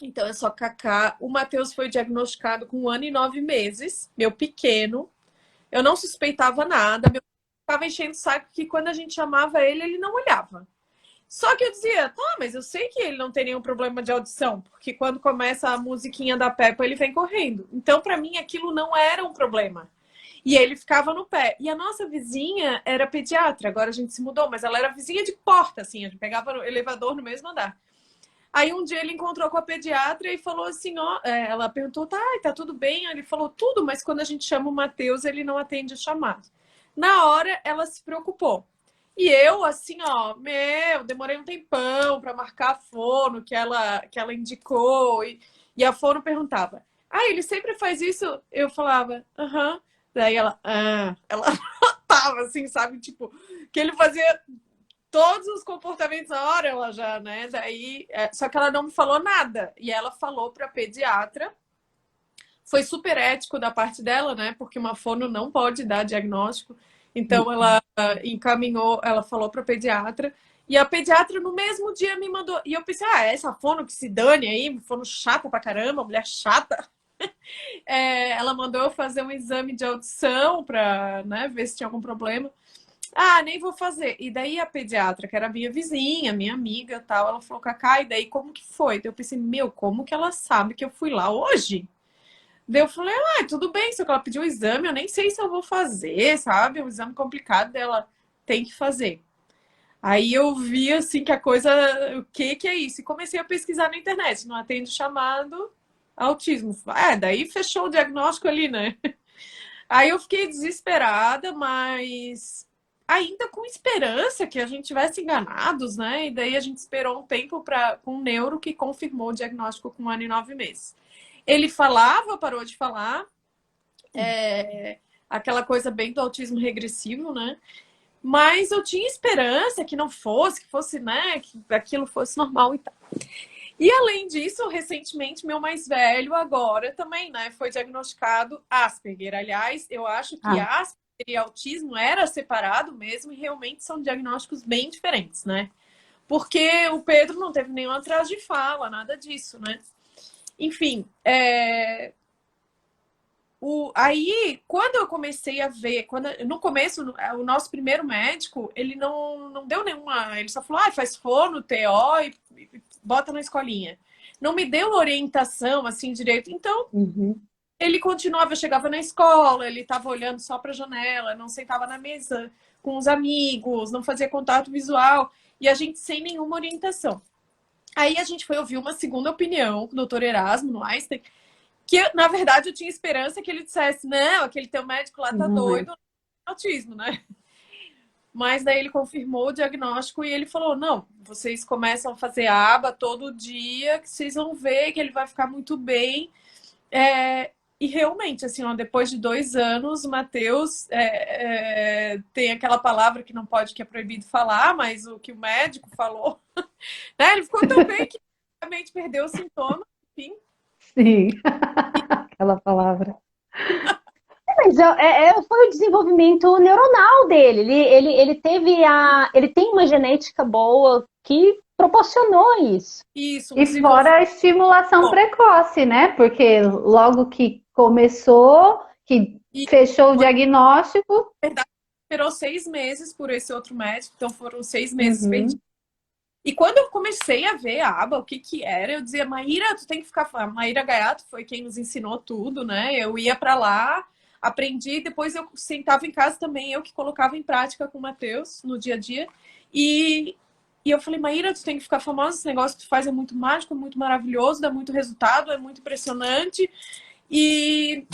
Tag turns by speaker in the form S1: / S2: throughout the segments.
S1: Então é só Kaká. O Matheus foi diagnosticado com 1 ano e 9 meses, meu pequeno. Eu não suspeitava nada. Meu ficava enchendo o saco que quando a gente chamava ele, ele não olhava. Só que eu dizia, tá, mas eu sei que ele não tem nenhum problema de audição, porque quando começa a musiquinha da Peppa, ele vem correndo. Então, para mim, aquilo não era um problema. E ele ficava no pé. E a nossa vizinha era pediatra, agora a gente se mudou, mas ela era vizinha de porta, assim, a gente pegava o elevador no mesmo andar. Aí um dia ele encontrou com a pediatra e falou assim, ó, ela perguntou, tá tudo bem? Ele falou, tudo, mas quando a gente chama o Matheus, ele não atende o chamado. Na hora, ela se preocupou. E eu, assim, ó, demorei um tempão para marcar a fono que ela indicou. E a fono perguntava, ele sempre faz isso? Eu falava, aham. Daí ela tava assim, sabe? Tipo, que ele fazia todos os comportamentos na hora, ela já, né? Daí, só que ela não me falou nada. E ela falou para a pediatra. Foi super ético da parte dela, né? Porque uma fono não pode dar diagnóstico. Então ela encaminhou, ela falou para a pediatra. E a pediatra no mesmo dia me mandou. E eu pensei, essa fono que se dane aí, fono chata pra caramba, mulher chata. Ela mandou eu fazer um exame de audição para, né, ver se tinha algum problema. Nem vou fazer. E daí a pediatra, que era minha vizinha, minha amiga tal, ela falou, Cacá, e daí como que foi? Daí eu pensei, como que ela sabe que eu fui lá hoje? Daí eu falei, tudo bem, só que ela pediu o exame, eu nem sei se eu vou fazer, sabe? É um exame complicado dela, tem que fazer. Aí eu vi, assim, que a coisa, o que que é isso? E comecei a pesquisar na internet, não atende chamado autismo. Daí fechou o diagnóstico ali, né? Aí eu fiquei desesperada, mas ainda com esperança que a gente tivesse enganados, né? E daí a gente esperou um tempo com um neuro que confirmou o diagnóstico com 1 ano e 9 meses. Ele falava, parou de falar, aquela coisa bem do autismo regressivo, né? Mas eu tinha esperança que não fosse, que fosse, né? Que aquilo fosse normal e tal. E além disso, recentemente, meu mais velho agora também, né, foi diagnosticado Asperger. Aliás, eu acho que
S2: Ah,
S1: Asperger e autismo era separado mesmo e realmente são diagnósticos bem diferentes, né? Porque o Pedro não teve nenhum atraso de fala, nada disso, né? Enfim, aí, quando eu comecei a ver, no começo, o nosso primeiro médico, ele não deu nenhuma. Ele só falou, faz fono, TO e bota na escolinha. Não me deu orientação assim direito. Então,
S2: uhum.
S1: ele continuava, chegava na escola, ele estava olhando só para a janela, não sentava na mesa com os amigos, não fazia contato visual, e a gente sem nenhuma orientação. Aí a gente foi ouvir uma segunda opinião com o doutor Erasmo no Einstein, que, na verdade, eu tinha esperança que ele dissesse, não, aquele teu médico lá tá
S2: Não é.
S1: doido, autismo, né? Mas daí ele confirmou o diagnóstico e ele falou, não, vocês começam a fazer aba todo dia, que vocês vão ver que ele vai ficar muito bem. E realmente, assim, ó, depois de 2 anos, o Matheus tem aquela palavra que não pode, que é proibido falar, mas o que o médico falou, né? Ele ficou tão bem que realmente perdeu os sintomas, enfim.
S2: Sim, aquela palavra. Mas foi o desenvolvimento neuronal dele. Ele tem uma genética boa que proporcionou isso.
S1: Isso, um
S2: E fora a
S1: desenvolvimento.
S2: estimulação precoce, né? Porque logo que começou, que
S1: E
S2: fechou o diagnóstico.
S1: verdade, esperou 6 meses por esse outro médico, então foram 6 meses perdidos.
S2: Uhum,
S1: E quando eu comecei a ver a aba, o que que era, eu dizia, Maíra, tu tem que ficar. A Maíra Gaiato foi quem nos ensinou tudo, né? Eu ia para lá, aprendi, depois eu sentava em casa também, eu que colocava em prática com o Matheus no dia a dia. E, e eu falei, Maíra, tu tem que ficar famosa, esse negócio que tu faz é muito mágico, muito maravilhoso, dá muito resultado, é muito impressionante. E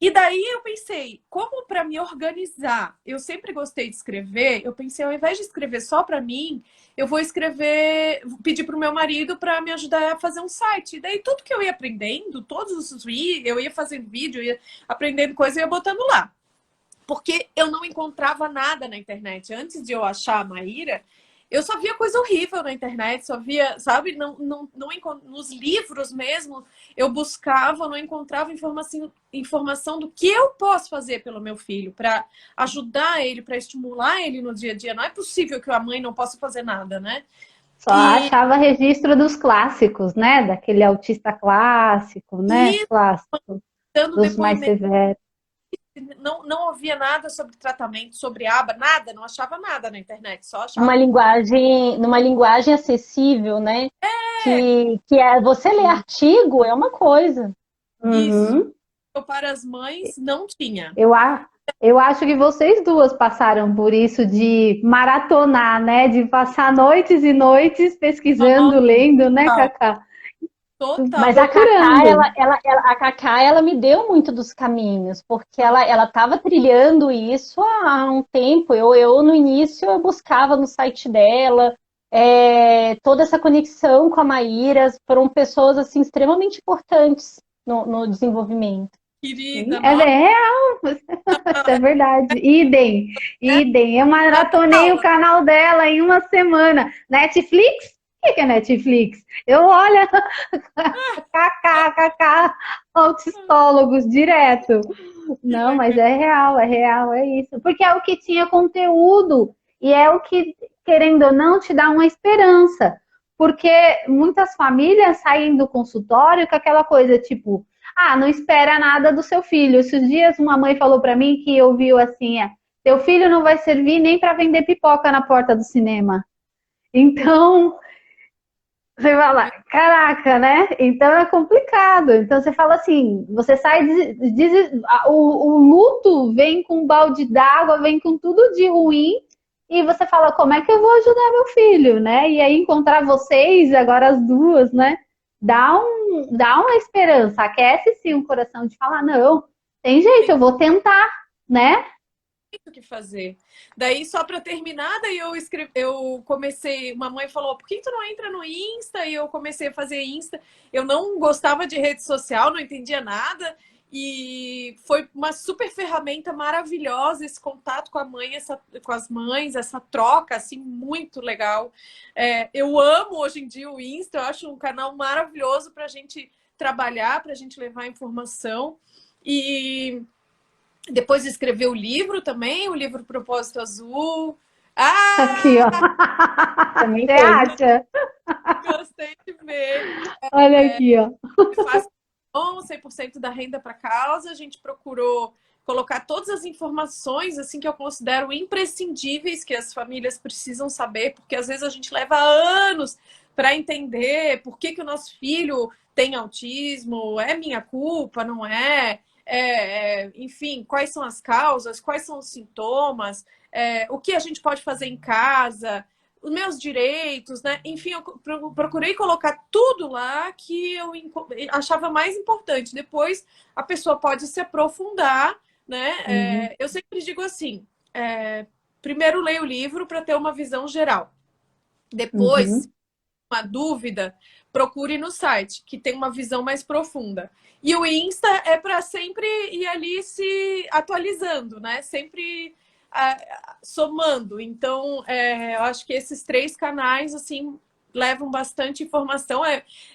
S1: e daí eu pensei, como para me organizar, eu sempre gostei de escrever, eu pensei, ao invés de escrever só para mim, eu vou escrever, pedir para o meu marido para me ajudar a fazer um site. E daí tudo que eu ia aprendendo, todos os vídeos, eu ia fazendo vídeo, eu ia aprendendo coisa, eu ia botando lá. Porque eu não encontrava nada na internet. Antes de eu achar a Maíra, eu só via coisa horrível na internet, só via, sabe, não, nos livros mesmo, eu buscava, não encontrava informação do que eu posso fazer pelo meu filho, para ajudar ele, para estimular ele no dia a dia. Não é possível que a mãe não possa fazer nada, né?
S2: Só achava registro dos clássicos, né? Daquele autista clássico, né?
S1: E
S2: Clássico,
S1: dando
S2: dos mais
S1: depoimento,
S2: severos.
S1: não ouvia nada sobre tratamento, sobre aba, nada, não achava nada na internet, só
S3: Numa
S1: achava.
S3: linguagem acessível, né? Que é você ler
S2: Sim.
S3: artigo é uma coisa.
S1: Isso.
S2: Uhum.
S1: Eu, para as mães, não tinha.
S2: Eu, eu acho que vocês duas passaram por isso de maratonar, né? De passar noites e noites pesquisando, lendo, né,
S1: Total,
S2: Cacá?
S1: total.
S3: Mas a Cacá,
S2: Procurando.
S3: a Cacá, ela me deu muito dos caminhos, porque ela estava trilhando isso há um tempo. No início, eu buscava no site dela, toda essa conexão com a Maíra, foram pessoas, assim, extremamente importantes no desenvolvimento.
S2: Sim,
S1: Querida,
S2: é
S1: nossa,
S2: real, isso é verdade. Idem,
S1: é
S2: idem. Eu maratonei o
S1: total.
S2: canal dela em uma semana. Netflix? O que é Netflix? Eu olho kkkk, autistólogos direto.
S1: Que
S2: Não, mas
S1: legal.
S2: é real, é isso. Porque é o que tinha conteúdo e é o que, querendo ou não, te dá uma esperança. Porque muitas famílias saem do consultório com aquela coisa tipo, ah, não espera nada do seu filho. Esses dias uma mãe falou para mim que ouviu assim, teu filho não vai servir nem para vender pipoca na porta do cinema. Então, você fala, caraca, né? Então é complicado. Então você fala assim, você sai, o luto vem com um balde d'água, vem com tudo de ruim, e você fala, como é que eu vou ajudar meu filho, né? E aí encontrar vocês, agora as duas, né? Dá uma esperança, aquece sim o coração de falar, não, tem jeito, eu vou tentar, né?
S1: O que fazer. Daí, só para terminar, daí eu comecei. Uma mãe falou: por que tu não entra no Insta? E eu comecei a fazer Insta. Eu não gostava de rede social, não entendia nada. E foi uma super ferramenta maravilhosa esse contato com a mãe, com as mães, essa troca, assim, muito legal. Eu amo hoje em dia o Insta, eu acho um canal maravilhoso para a gente trabalhar, para a gente levar informação. E depois escreveu o livro também, o livro Propósito Azul.
S2: Aqui,
S1: Ah,
S2: ó.
S3: Também
S2: Você
S3: tem.
S2: acha?
S1: gostei de ver.
S2: Olha aqui, ó.
S1: Faz com 100% da renda para causa. A gente procurou colocar todas as informações assim que eu considero imprescindíveis que as famílias precisam saber, porque às vezes a gente leva anos para entender por que o nosso filho tem autismo, é minha culpa, não é? Enfim, quais são as causas, quais são os sintomas, o que a gente pode fazer em casa, os meus direitos, né? Enfim, eu procurei colocar tudo lá que eu achava mais importante. Depois a pessoa pode se aprofundar, né?
S2: Uhum,
S1: Eu sempre digo assim: primeiro leia o livro para ter uma visão geral. Depois,
S2: uhum.
S1: uma dúvida, procure no site, que tem uma visão mais profunda. E o Insta é para sempre ir ali se atualizando, né? Sempre somando. Então, eu acho que esses três canais, assim, levam bastante informação.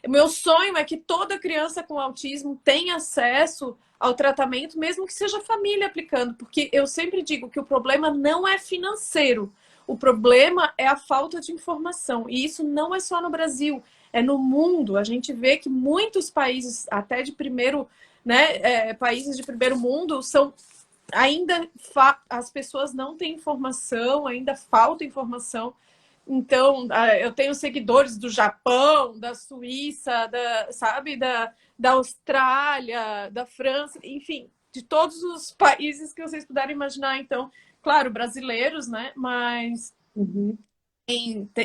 S1: Meu sonho é que toda criança com autismo tenha acesso ao tratamento, mesmo que seja a família aplicando, porque eu sempre digo que o problema não é financeiro. O problema é a falta de informação. E isso não é só no Brasil, é no mundo. A gente vê que muitos países, até de primeiro, né, países de primeiro mundo, são ainda as pessoas não têm informação, ainda falta informação. Então, eu tenho seguidores do Japão, da Suíça, sabe, da Austrália, da França, enfim, de todos os países que vocês puderem imaginar. Então, claro, brasileiros, né? Mas
S2: Uhum.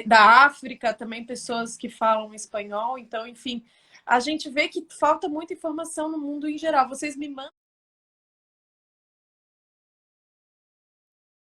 S1: da África também pessoas que falam espanhol. Então, enfim, a gente vê que falta muita informação no mundo em geral. Vocês me mandam